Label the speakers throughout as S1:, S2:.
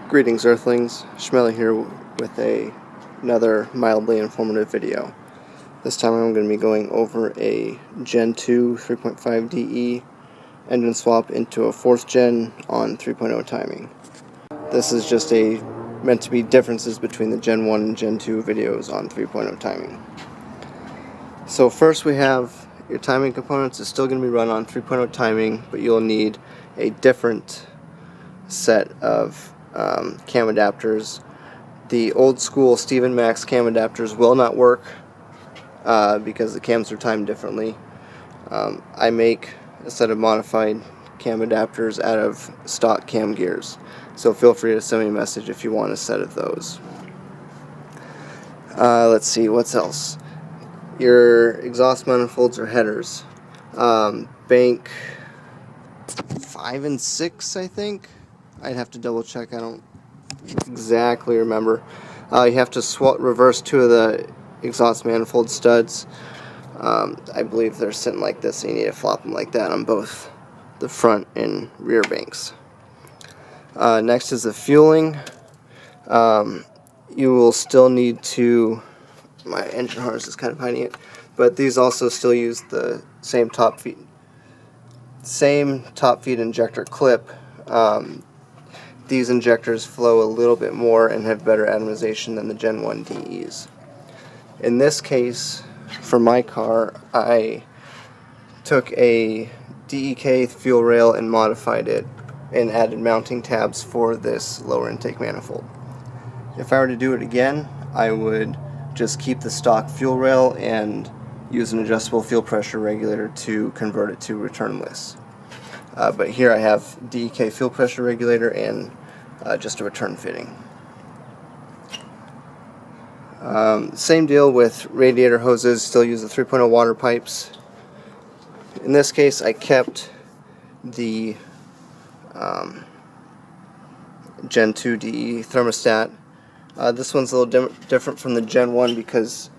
S1: Greetings Earthlings, Schmelly here with another mildly informative video. This time I'm going to be going over a Gen II 3.5DE engine swap into a 4th gen on 3.0 timing. This is just meant to be differences between the Gen 1 and Gen 2 videos on 3.0 timing. So first we have your timing components. It's still going to be run on 3.0 timing, but you'll need a different set of cam adapters. The old school Steve & Max cam adapters will not work because the cams are timed differently. I make a set of modified cam adapters out of stock cam gears, so feel free to send me a message if you want a set of those. Let's see, what's else? Your exhaust manifolds or headers. Bank 5 and 6, I think. I'd have to double check, I don't exactly remember. You have to reverse 2 of the exhaust manifold studs. I believe they're sitting like this, so you need to flop them like that on both the front and rear banks. Next is the fueling. You will still need to, my engine harness is kind of hiding it, but these also still use the same top feed injector clip. These injectors flow a little bit more and have better atomization than the Gen 1 DEs. In this case, for my car, I took a DEK fuel rail and modified it and added mounting tabs for this lower intake manifold. If I were to do it again, I would just keep the stock fuel rail and use an adjustable fuel pressure regulator to convert it to returnless. But here I have DEK fuel pressure regulator and just a return fitting. Same deal with radiator hoses, still use the 3.0 water pipes. In this case I kept the Gen 2 DE thermostat. This one's a little different from the Gen 1 because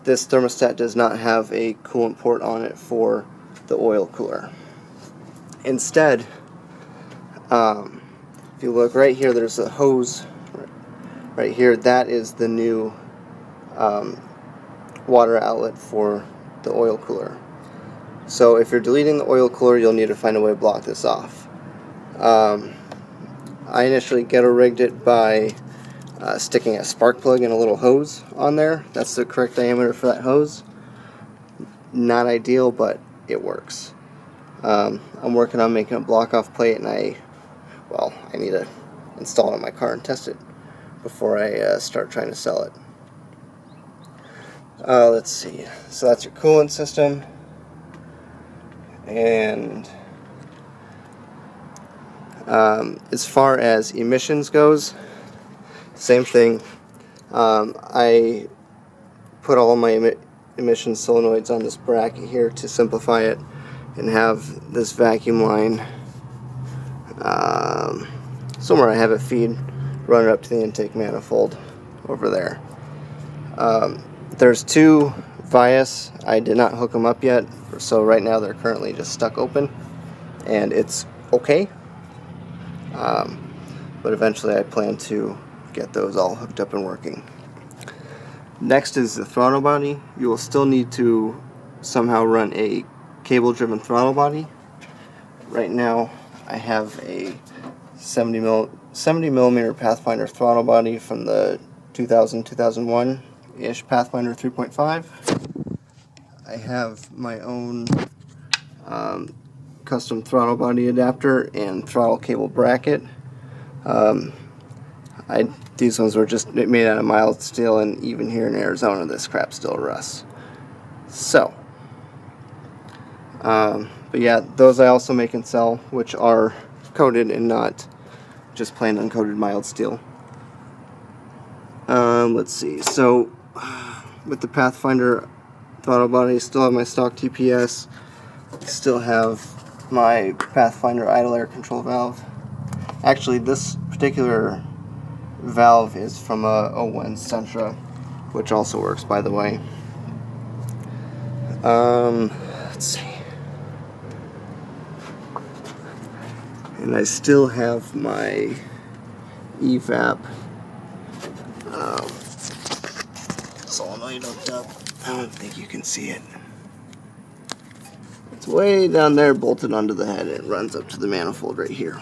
S1: this thermostat does not have a coolant port on it for the oil cooler. Instead, if you look right here, there's a hose right here. That is the new water outlet for the oil cooler. So if you're deleting the oil cooler, you'll need to find a way to block this off. I initially ghetto rigged it by sticking a spark plug and a little hose on there. That's the correct diameter for that hose. Not ideal, but it works. I'm working on making a block-off plate, and I need to install it on my car and test it before I start trying to sell it. Let's see. So that's your coolant system, and as far as emissions goes, same thing. I put all my emission solenoids on this bracket here to simplify it, and have this vacuum line somewhere I have it feed run it up to the intake manifold over there. There's 2 vias. I did not hook them up yet, so right now they're currently just stuck open, and it's okay. But eventually I plan to get those all hooked up and working. Next is the throttle body. You will still need to somehow run a cable-driven throttle body. Right now I have a 70 millimeter Pathfinder throttle body from the 2000-2001-ish Pathfinder 3.5. I have my own custom throttle body adapter and throttle cable bracket. These ones were just made out of mild steel, and even here in Arizona this crap still rusts. So but yeah, those I also make and sell, which are coated and not just plain uncoated mild steel. Let's see, so with the Pathfinder throttle body, still have my stock TPS, still have my Pathfinder idle air control valve. Actually, this particular valve is from a 01 Sentra, which also works, by the way. Let's see. And I still have my evap solenoid hooked up. I don't think you can see it. It's way down there, bolted onto the head, and it runs up to the manifold right here.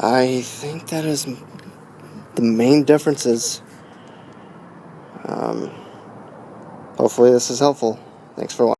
S1: I think that is the main differences. Hopefully this is helpful. Thanks for watching.